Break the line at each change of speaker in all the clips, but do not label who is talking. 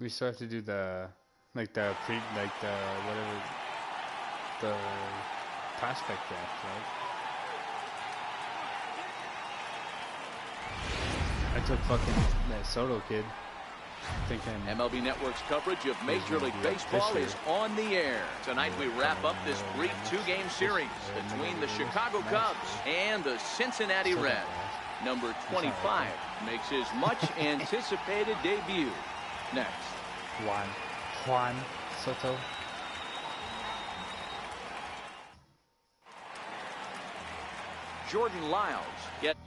We still have to do the whatever the prospect draft, right? I took fucking that Soto kid, thinking
MLB Network's coverage of Major League Baseball is on the air. Tonight we wrap up this brief two-game series between the Chicago Cubs and the Cincinnati Reds. Number 25 makes his much-anticipated debut. Next.
Juan Soto.
Jordan Lyles gets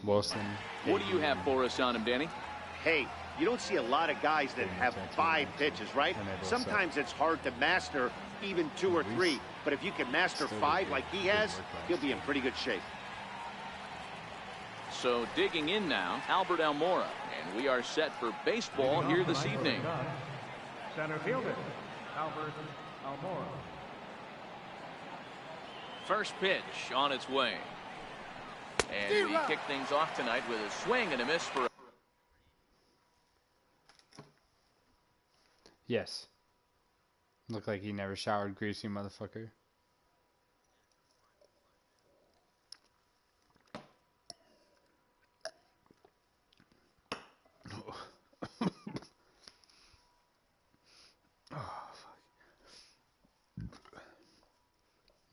Wilson.
What do you have for us on him, Danny?
Hey, you don't see a lot of guys that have 5 pitches, right? Sometimes it's hard to master even 2 or 3. But if you can master 5 like he has, he'll be in pretty good shape.
So digging in now, Albert Almora. And we are set for baseball here this evening.
Center fielder, Albert Almora.
First pitch on its way. And we kick things off tonight with a swing and a miss for...
Yes. Looked like he never showered, greasy motherfucker.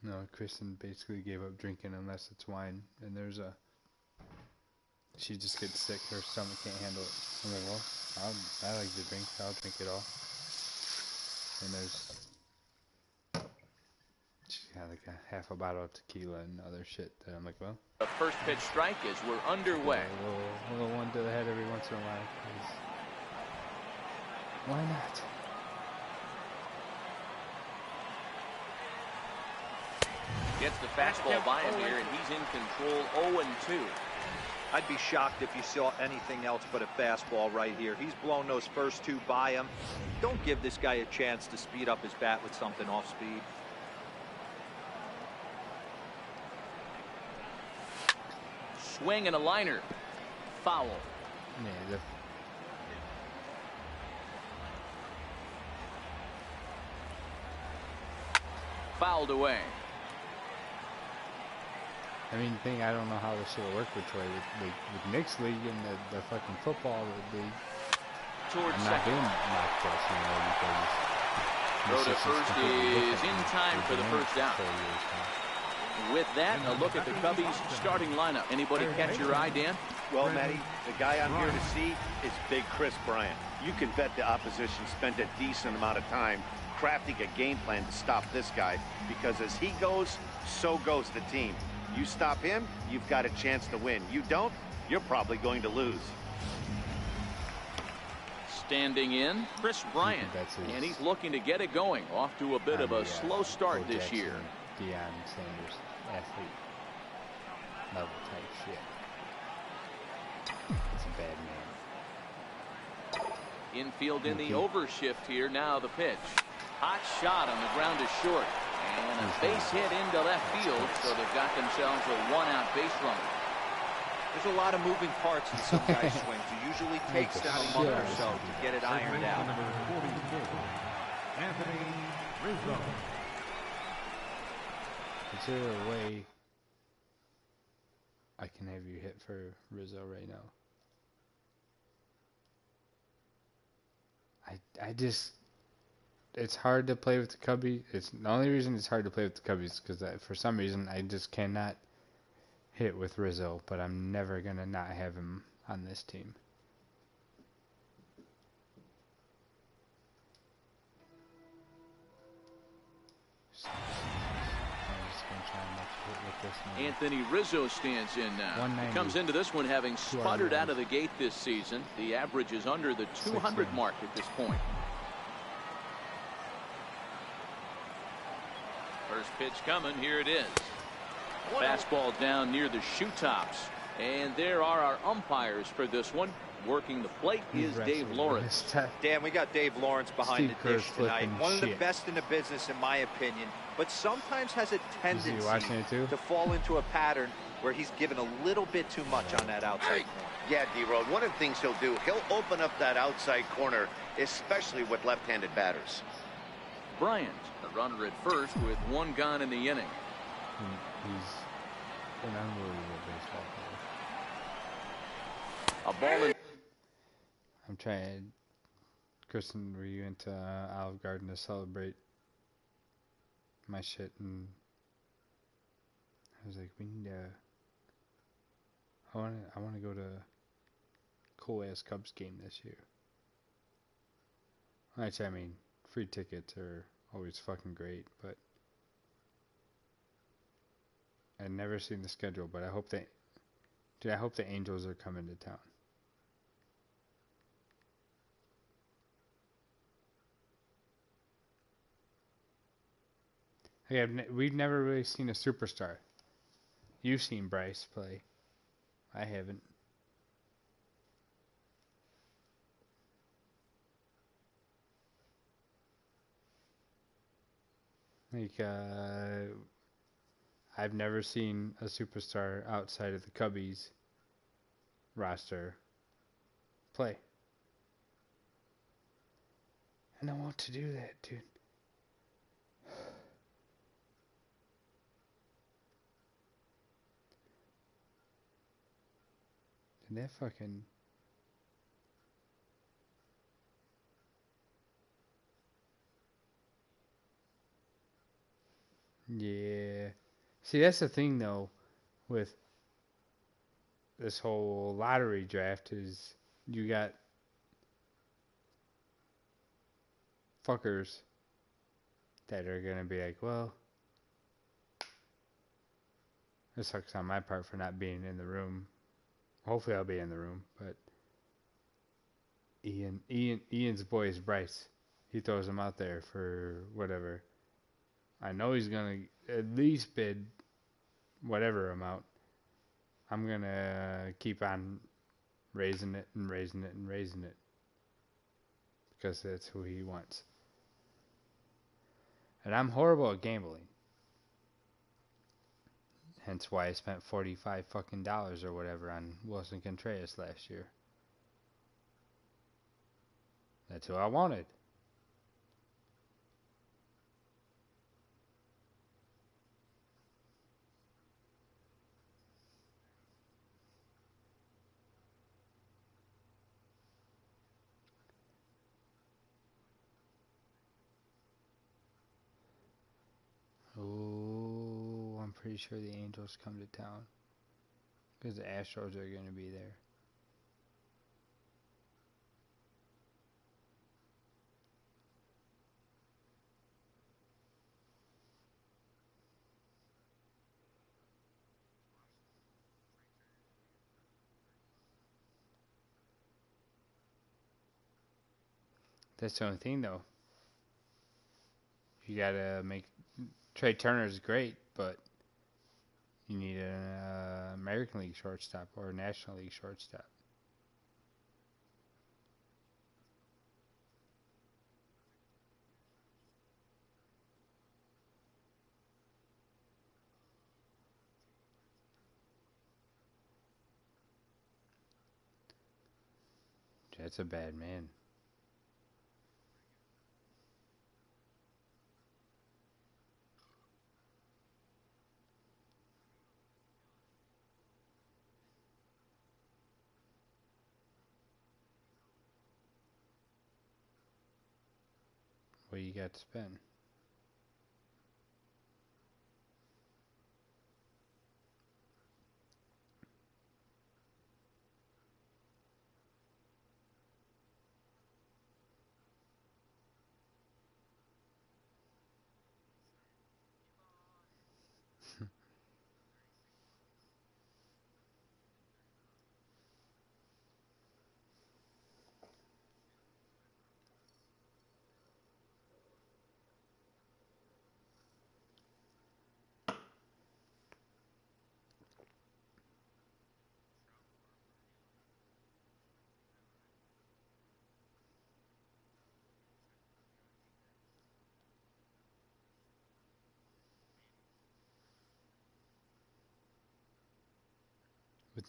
No, Kristen basically gave up drinking unless it's wine, and she just gets sick, her stomach can't handle it. I'm like, well, I like to drink, I'll drink it all. And she had like a half a bottle of tequila and other shit that I'm like, well.
The first pitch strike as we're underway.
A little one to the head every once in a while. Why not?
Gets the fastball by him here, and he's in control 0-2.
I'd be shocked if you saw anything else but a fastball right here. He's blown those first 2 by him. Don't give this guy a chance to speed up his bat with something off speed.
Swing and a liner. Foul.
Yeah,
Fouled away.
I mean, I don't know how this shit will work with Troy. With Nick's league and the fucking football league.
Towards
I'm not
second.
doing mock drafts, because
Throw to first is in time for the first down. With that, a look at the Cubbies' starting lineup. Anybody catch your eye, Dan?
Well, Matty, the guy I'm here to see is Big Chris Bryant. You can bet the opposition spent a decent amount of time crafting a game plan to stop this guy, because as he goes, so goes the team. You stop him, you've got a chance to win. You don't, you're probably going to lose.
Standing in, Chris Bryant, and he's looking to get it going. Off to a bit of a slow start this year.
Deion Sanders, athlete level type shit. It's a bad man.
Infield in the overshift here. Now the pitch. Hot shot on the ground is short. And a base hit into left field, so they've got themselves a 1-out base runner.
There's a lot of moving parts in some guys' swings. It usually takes them a month or so to get it ironed out.
Anthony Rizzo.
Is there a way I can have you hit for Rizzo right now? I just, it's hard to play with the Cubbies. It's the only reason it's hard to play with the Cubbies because for some reason I just cannot hit with Rizzo, but I'm never gonna not have him on this team. So, I'm just gonna try and hit with this one.
Anthony Rizzo stands in now. He comes into this one having sputtered out of the gate this season. The average is under the 200 mark at this point. First pitch coming. Here it is. Fastball down near the shoe tops. And there are our umpires for this one. Working the plate is Dave Lawrence.
Dan, we got Dave Lawrence behind
Steve
the dish
Kerr's
tonight.
flipping
One of the
shit.
best in the business, in my opinion, but sometimes has a tendency
to
fall into a pattern where he's given a little bit too much on that outside corner.
Yeah, D-Road, one of the things he'll do, he'll open up that outside corner, especially with left-handed batters.
Bryant, the runner at first with one gone in the inning.
He's an unbelievable baseball player.
A ball in.
I'm trying. Kristen, were you into Olive Garden to celebrate my shit? And I was like, we need to. I want to go to a cool ass Cubs game this year. Actually, I mean, free tickets are always fucking great, but I've never seen the schedule. But I hope I hope the Angels are coming to town. We've never really seen a superstar. You've seen Bryce play. I haven't. Like, I've never seen a superstar outside of the Cubbies roster play. And I want to do that, dude. Did that fucking... Yeah. See, that's the thing, though, with this whole lottery draft is you got fuckers that are going to be like, well, it sucks on my part for not being in the room. Hopefully I'll be in the room, but Ian's boy is Bryce. He throws him out there for whatever. I know he's going to at least bid whatever amount. I'm going to keep on raising it and raising it and raising it because that's who he wants. And I'm horrible at gambling. Hence why I spent $45 fucking dollars or whatever on Wilson Contreras last year. That's who I wanted. Oh, I'm pretty sure the Angels come to town because the Astros are going to be there. That's the only thing, though. You gotta make Trey Turner's great, but you need an American League shortstop or a National League shortstop. That's a bad man. What you got to spend?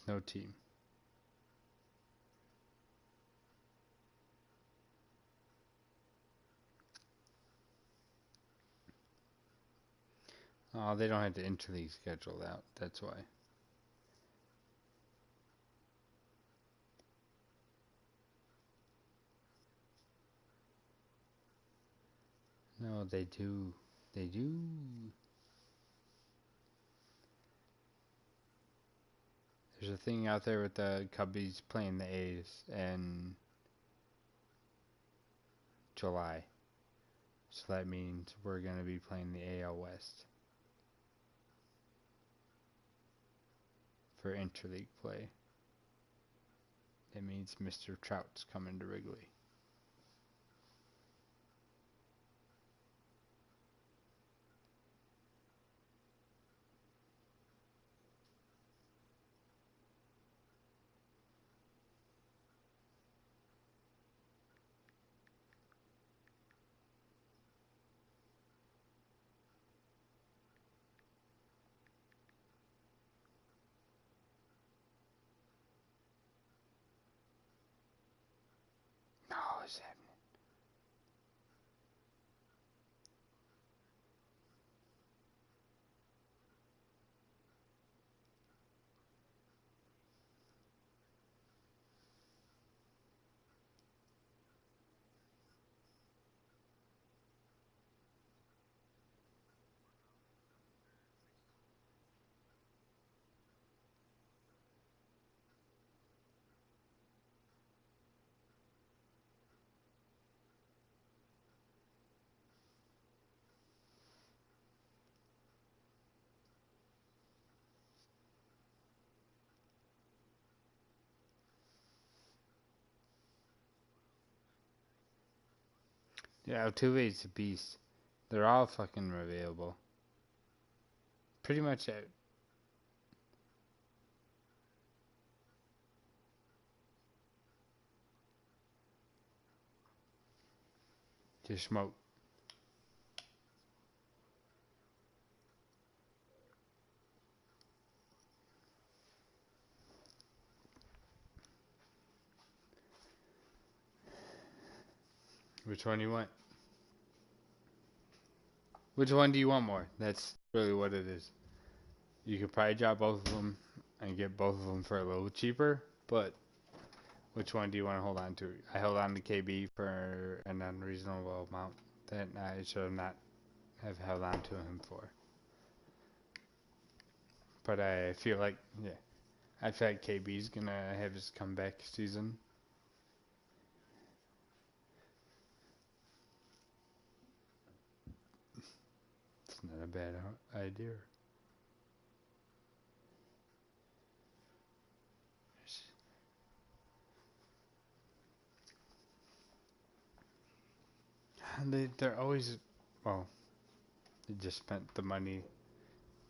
with no team. Oh, they don't have the interleague scheduled out. That's why. No, they do. They do. There's a thing out there with the Cubbies playing the A's in July. So that means we're going to be playing the AL West for interleague play. That means Mr. Trout's coming to Wrigley. No, it's happening. Yeah, Altuve's a beast. They're all fucking available. Pretty much just smoke. Which one do you want? Which one do you want more? That's really what it is. You could probably drop both of them and get both of them for a little cheaper, but which one do you want to hold on to? I held on to KB for an unreasonable amount that I should not have held on to him for. But I feel like, yeah, I feel like KB's gonna have his comeback season. It's not a bad idea. They're always, well, they just spent the money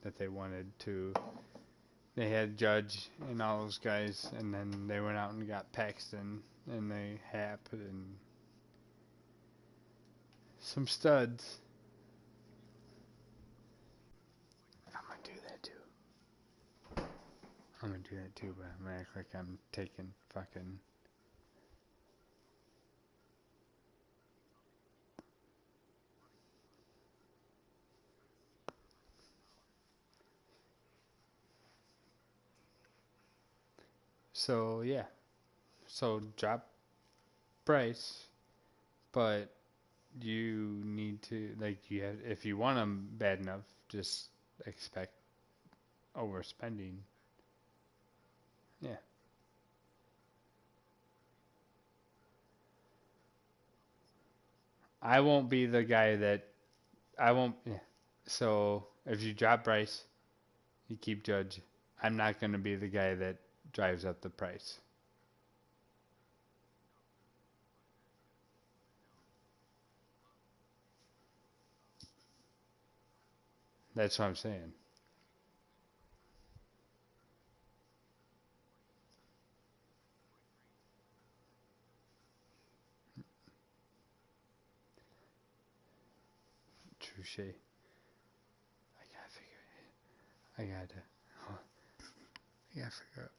that they wanted to. They had Judge and all those guys, and then they went out and got Paxton and they Hap and some studs. I'm gonna do that too. I'm gonna do that too, but I'm gonna act like I'm taking fucking. So yeah, so drop Bryce, but you need to you have if you want him bad enough, just expect overspending. Yeah, I won't be the guy that I won't. Yeah. So if you drop Bryce, you keep Judge. I'm not gonna be the guy that drives up the price. That's what I'm saying. Touche. I gotta figure it. I gotta. I gotta figure out.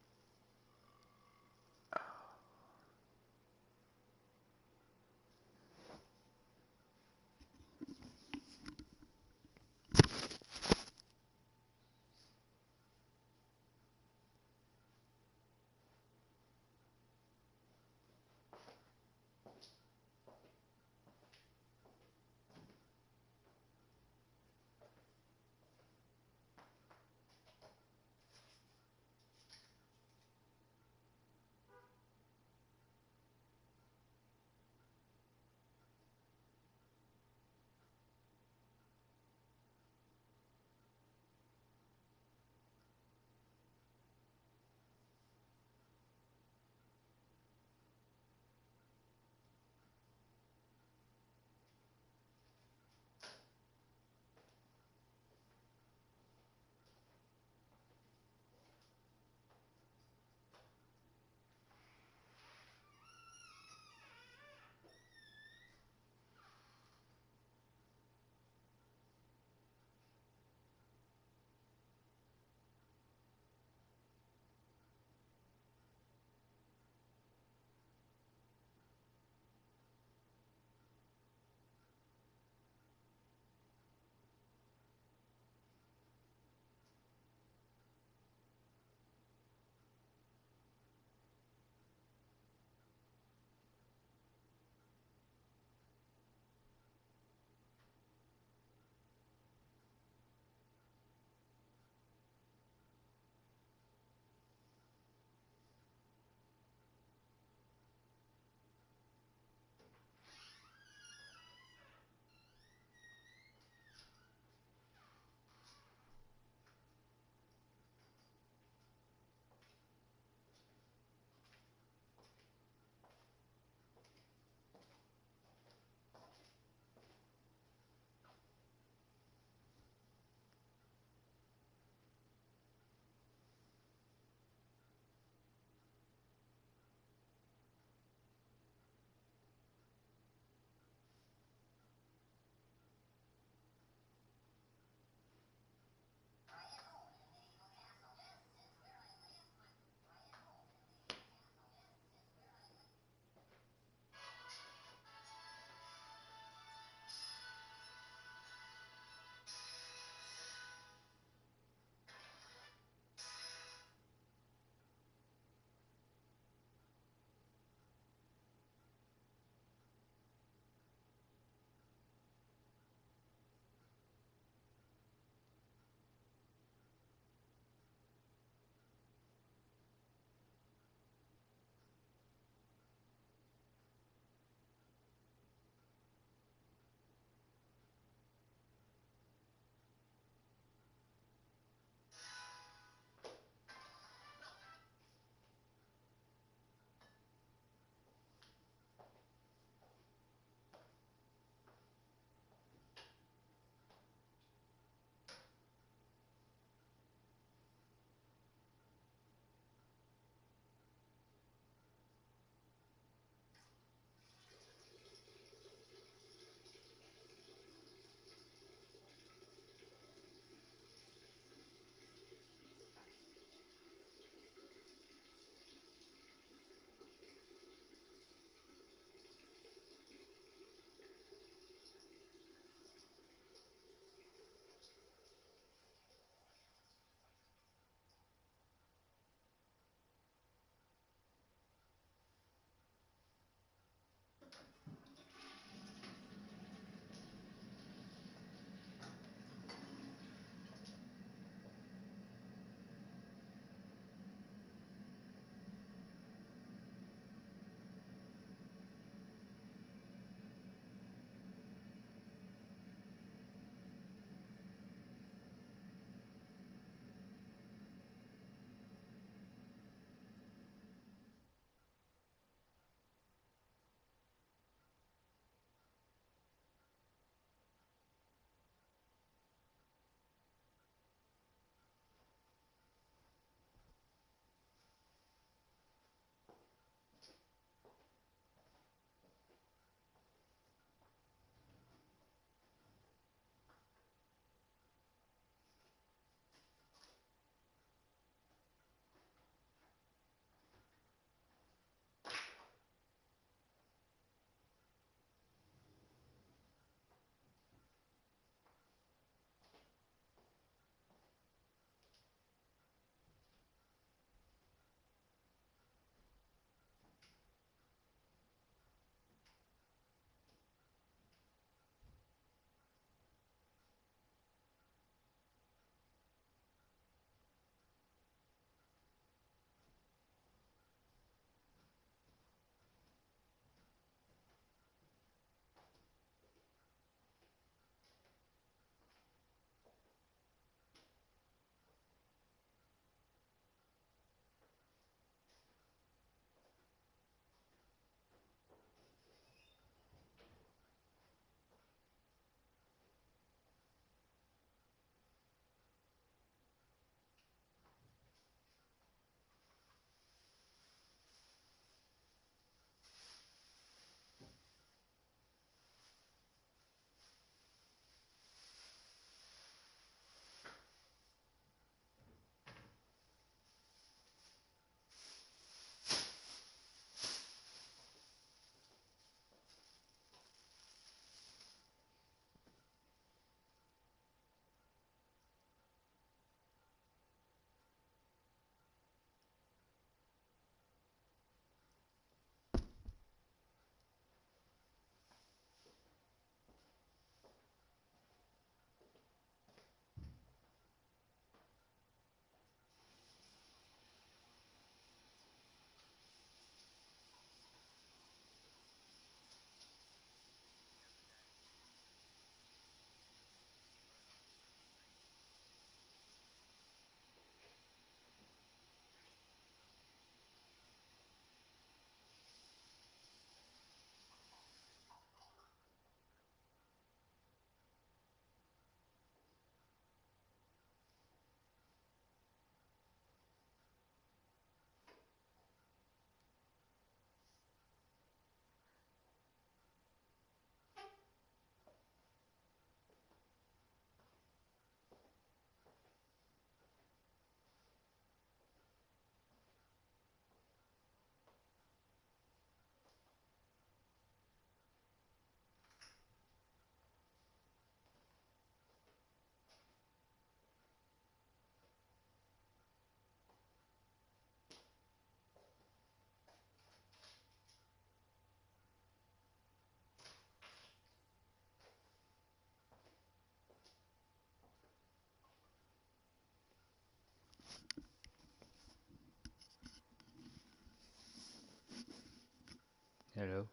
Hello.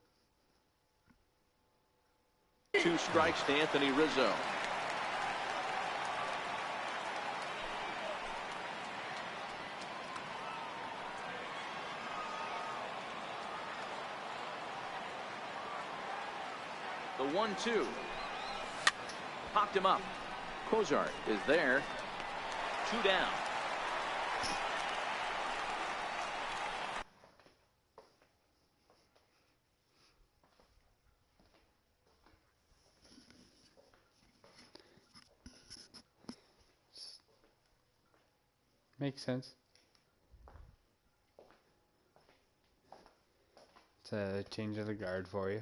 2 strikes to Anthony Rizzo. The 1-2. Popped him up. Cozart is there. 2 down.
Makes sense. It's a change of the guard for you.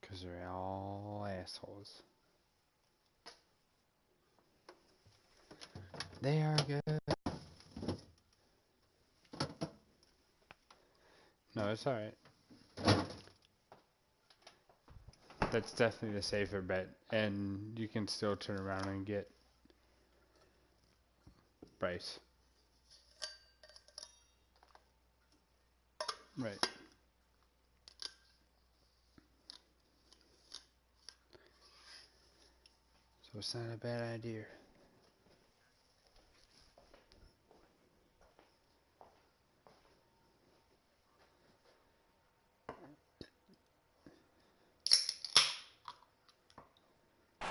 Because they're all assholes. They are good. No, it's alright. That's definitely the safer bet. And you can still turn around and get Bryce. Right. So it's not a bad idea.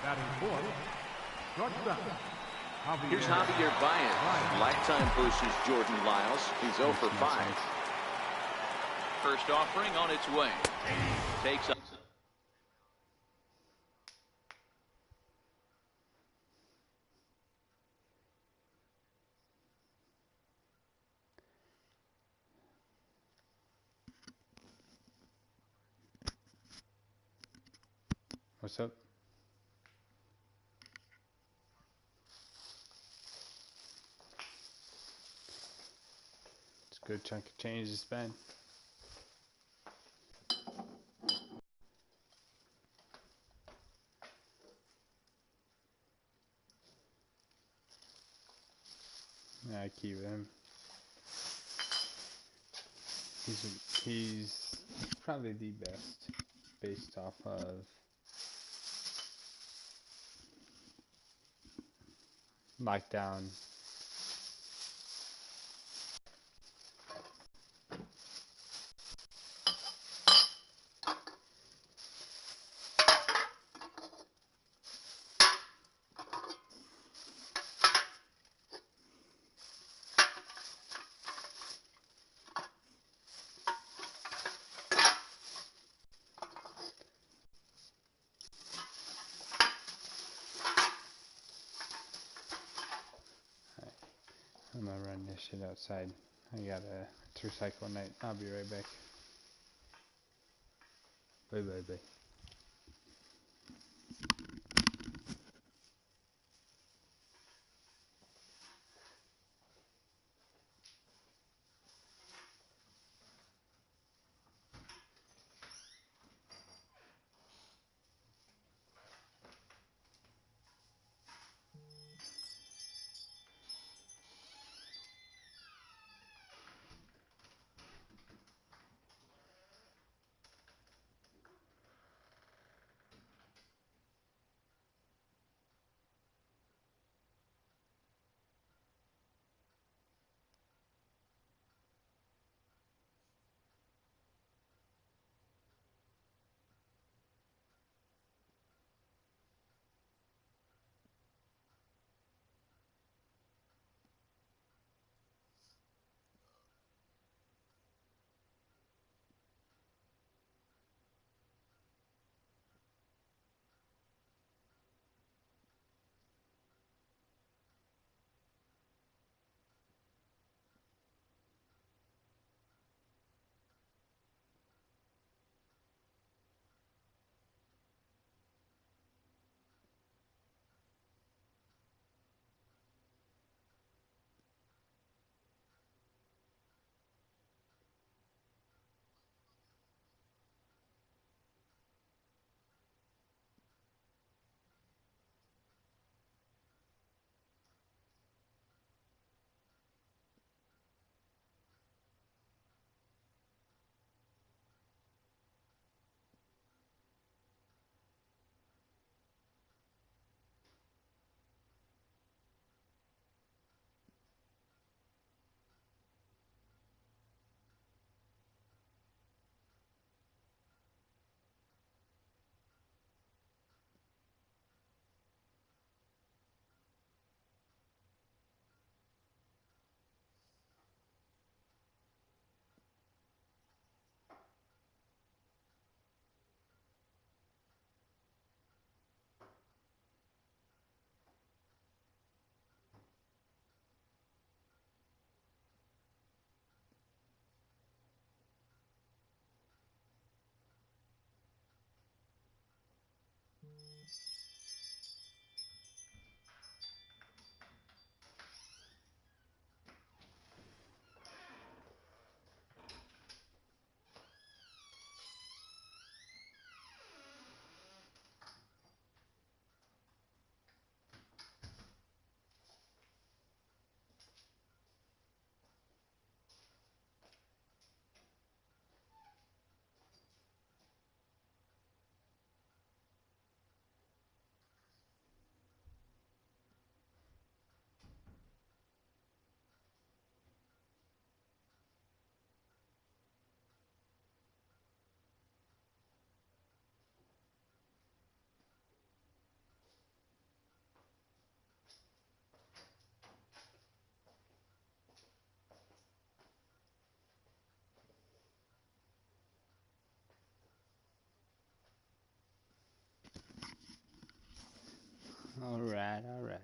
Batting fourth, short second.
Here's Javier Baez. Lifetime versus Jordan Lyles. He's 0 for 5. First offering on its way. Takes up.
What's up? It's a good chunk of change to spend. Yeah, I keep him. He's probably the best based off of lockdown. I'm gonna run this shit outside. I got a recycle night. I'll be right back. Bye bye bye. All right, all right.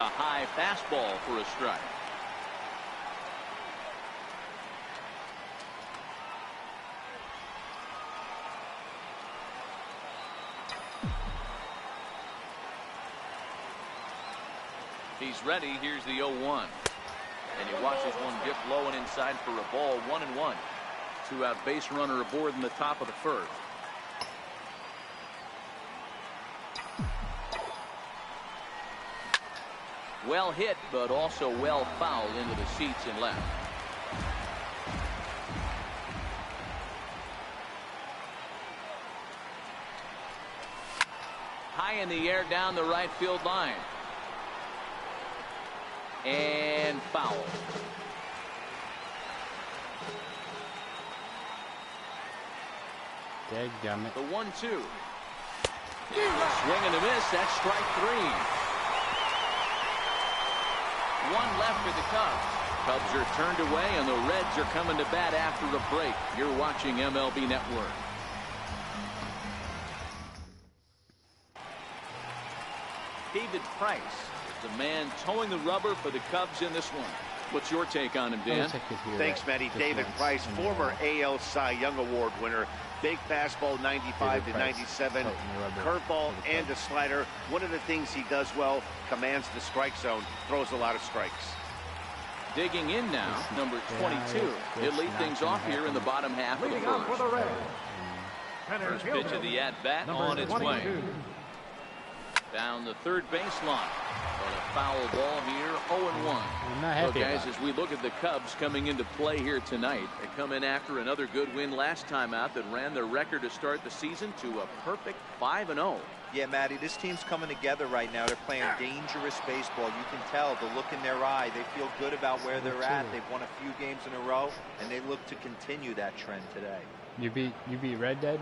A high fastball for a strike. He's ready. Here's the 0-1. And he watches one dip low and inside for a ball. 1-1. Two-out base runner aboard in the top of the first. Well hit, but also well fouled into the seats and left. High in the air down the right field line. And foul.
Dadgummit.
The 1-2. Swing and a miss. That's strike 3. One left for the Cubs. Cubs are turned away, and the Reds are coming to bat after a break. You're watching MLB Network. David Price is the man towing the rubber for the Cubs in this one. What's your take on him, Dan?
Thanks, Matty. David Price, former AL Cy Young Award winner. Big fastball, 95 to 97. Curveball and a slider. One of the things he does well, commands the strike zone, throws a lot of strikes.
Digging in now, number 22. He'll lead things off here in the bottom half of the first. First pitch of the at-bat on its way. Down the third baseline. But a foul ball here, 0-1. So, guys, as we look at the Cubs coming into play here tonight, they come in after another good win last time out that ran their record to start the season to a perfect 5-0.
Yeah, Matty, this team's coming together right now. They're playing dangerous baseball. You can tell the look in their eye. They feel good about where they're at. They've won a few games in a row, and they look to continue that trend today.
You beat Red Dead?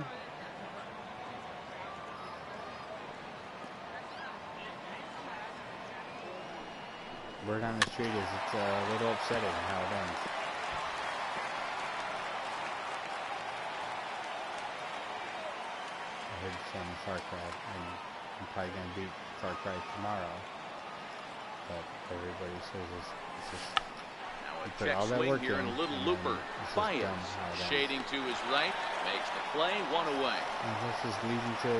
Word on the street is it's a little upsetting how it ends. I heard some Far Cry, and I'm probably going to beat Far Cry tomorrow. But everybody says it's just...
Now a check swing here and a little looper. Baez shading to his right. Makes the play, one away.
And this is leading to...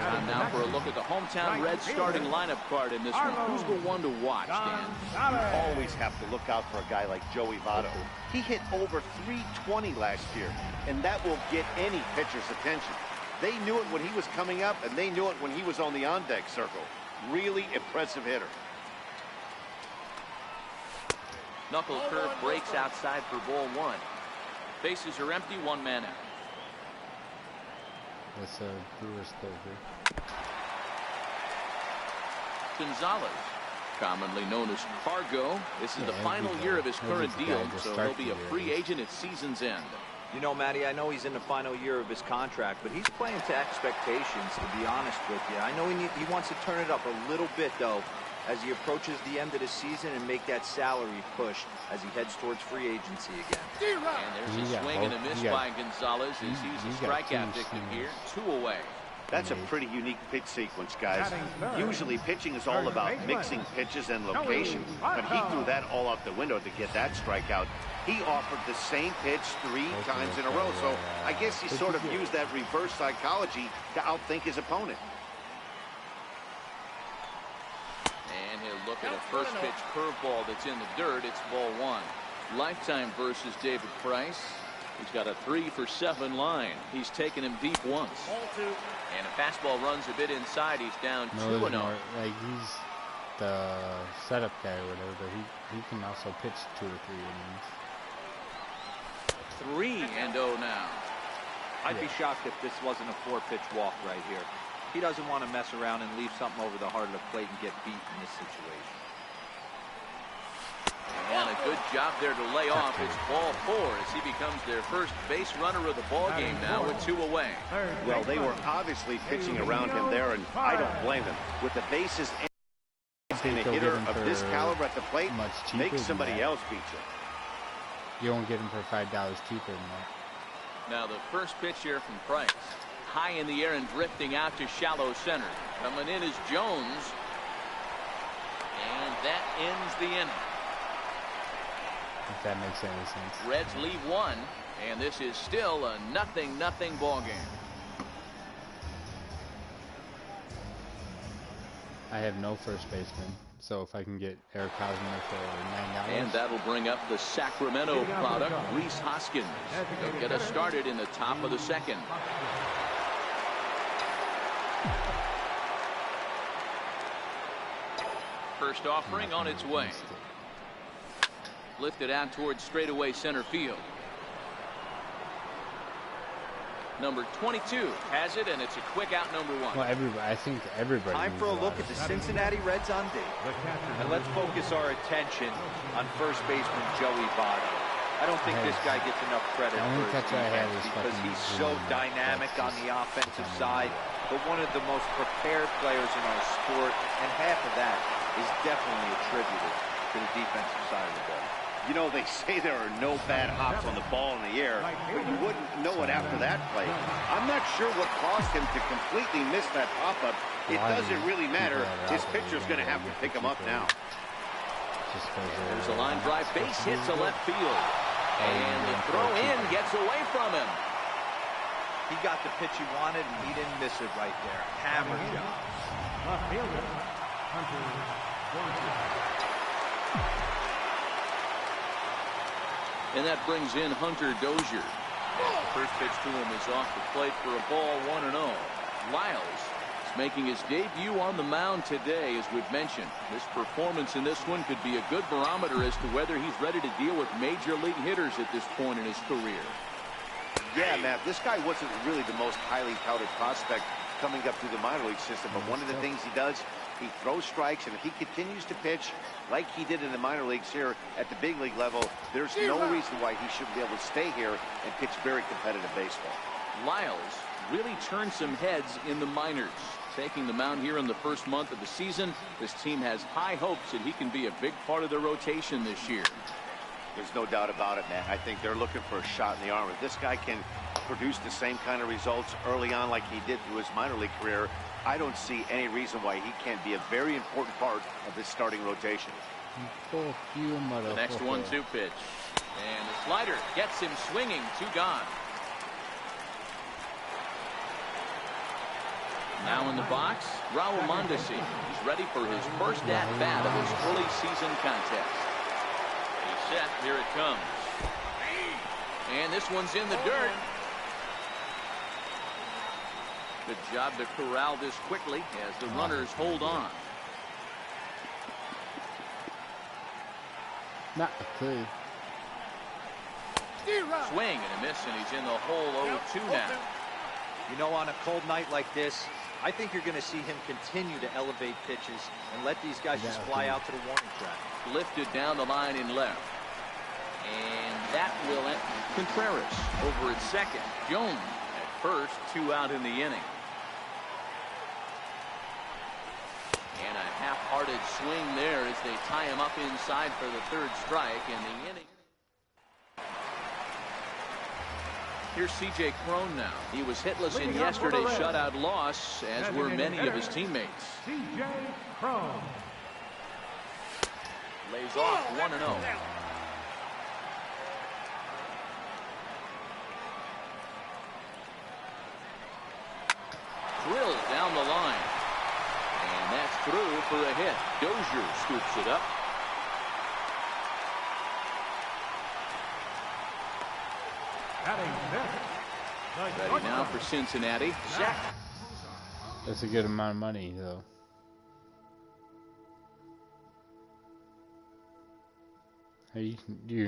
Time now for a look at the hometown Reds starting lineup card in this one. Who's the one to watch, Dan?
You always have to look out for a guy like Joey Votto. He hit over 320 last year, and that will get any pitcher's attention. They knew it when he was coming up, and they knew it when he was on the on-deck circle. Really impressive hitter.
Knuckle curve breaks outside for ball 1. Bases are empty, one man out.
That's a Brewers closer.
Gonzalez, commonly known as Cargo. This is the final year of his current deal, so he'll be a free agent at season's end.
You know, Matty, I know he's in the final year of his contract, but he's playing to expectations, to be honest with you. I know he wants to turn it up a little bit, though, as he approaches the end of the season and make that salary push as he heads towards free agency again.
And there's a swing and a miss by Gonzalez as he's a strikeout victim here. 2 away.
That's a pretty unique pitch sequence, guys. Usually pitching is all about mixing pitches and location, but he threw that all out the window to get that strikeout. He offered the same pitch 3 times in a row, so I guess he sort of used that reverse psychology to outthink his opponent.
And he'll look at a first pitch curveball that's in the dirt. It's ball 1. Lifetime versus David Price. He's got a 3-for-7 line. He's taken him deep once. And a fastball runs a bit inside. He's down 2-0.
Like, he's the setup guy or whatever, but he can also pitch 2 or 3 innings.
3-0 now.
I'd be shocked if this wasn't a 4-pitch walk right here. He doesn't want to mess around and leave something over the heart of the plate and get beat in this situation.
And a good job there to lay off. It's ball 4 as he becomes their first base runner of the ball game now with 2 away.
Well, they were obviously pitching around him there, and I don't blame them. With the bases and a hitter of this caliber at the plate, make somebody else beat you.
You won't get him for $5 cheaper than that.
Now the first pitch here from Price. High in the air and drifting out to shallow center. Coming in is Jones. And that ends the inning.
If that makes any sense.
Reds leave 1, and this is still a 0-0 ball game.
I have no first baseman, so if I can get Eric Hosmer for $9.
And that'll bring up the Sacramento product, Rhys Hoskins. He'll get us started in the top of the second. First offering on its way. Lifted out towards straightaway center field. Number 22 has it, and it's a quick out, number 1.
Well, I think everybody.
Time for a look at the Cincinnati Reds on D. And let's focus our attention on first baseman Joey Votto. I don't think this guy gets enough credit for his defense because he's so dynamic on the offensive side, but one of the most prepared players in our sport, and half of that is definitely attributed to the defensive side of the ball.
You know, they say there are no bad hops on the ball in the air, but you wouldn't know it after that play. I'm not sure what caused him to completely miss that pop-up. It doesn't really matter. His pitcher's going to have to pick him up now.
There's a line drive, base hit to left field. And the throw in gets away from him.
He got the pitch he wanted, and he didn't miss it right there. Hammer job.
Left fielder, Hunter Dozier.
And that brings in Hunter Dozier. First pitch to him is off the plate for a ball, 1-0. Lyles is making his debut on the mound today, as we've mentioned. This performance in this one could be a good barometer as to whether he's ready to deal with major league hitters at this point in his career.
Yeah, Matt, this guy wasn't really the most highly touted prospect coming up through the minor league system, but one of the things he does, he throws strikes, and if he continues to pitch like he did in the minor leagues here at the big league level, there's no reason why he shouldn't be able to stay here and pitch very competitive baseball.
Lyles really turned some heads in the minors. Taking the mound here in the first month of the season, this team has high hopes that he can be a big part of their rotation this year.
There's no doubt about it, man. I think they're looking for a shot in the arm. If this guy can produce the same kind of results early on like he did through his minor league career, I don't see any reason why he can't be a very important part of this starting rotation.
The next 1-2 pitch. And the slider gets him swinging, 2 gone. Now in the box, Raul Mondesi. He's ready for his first at-bat of his early season contest. He's set, here it comes. And this one's in the dirt. Good job to corral this quickly as the runners hold on.
Not a clue.
Swing and a miss, and he's in the hole 0-2 now.
You know, on a cold night like this, I think you're going to see him continue to elevate pitches and let these guys just fly out to the warning track.
Lifted down the line in left. And that will end. Contreras over at second. Jones at first, 2 out in the inning. And a half-hearted swing there as they tie him up inside for the 3rd strike in the inning. Here's C.J. Cron now. He was hitless in yesterday's shutout loss, as were many of his teammates.
C.J. Cron.
Lays off 1-0. Drilled down the line. And that's through for a hit. Dozier scoops it up. Ready now for Cincinnati. Zach.
That's a good amount of money, though. Hey, you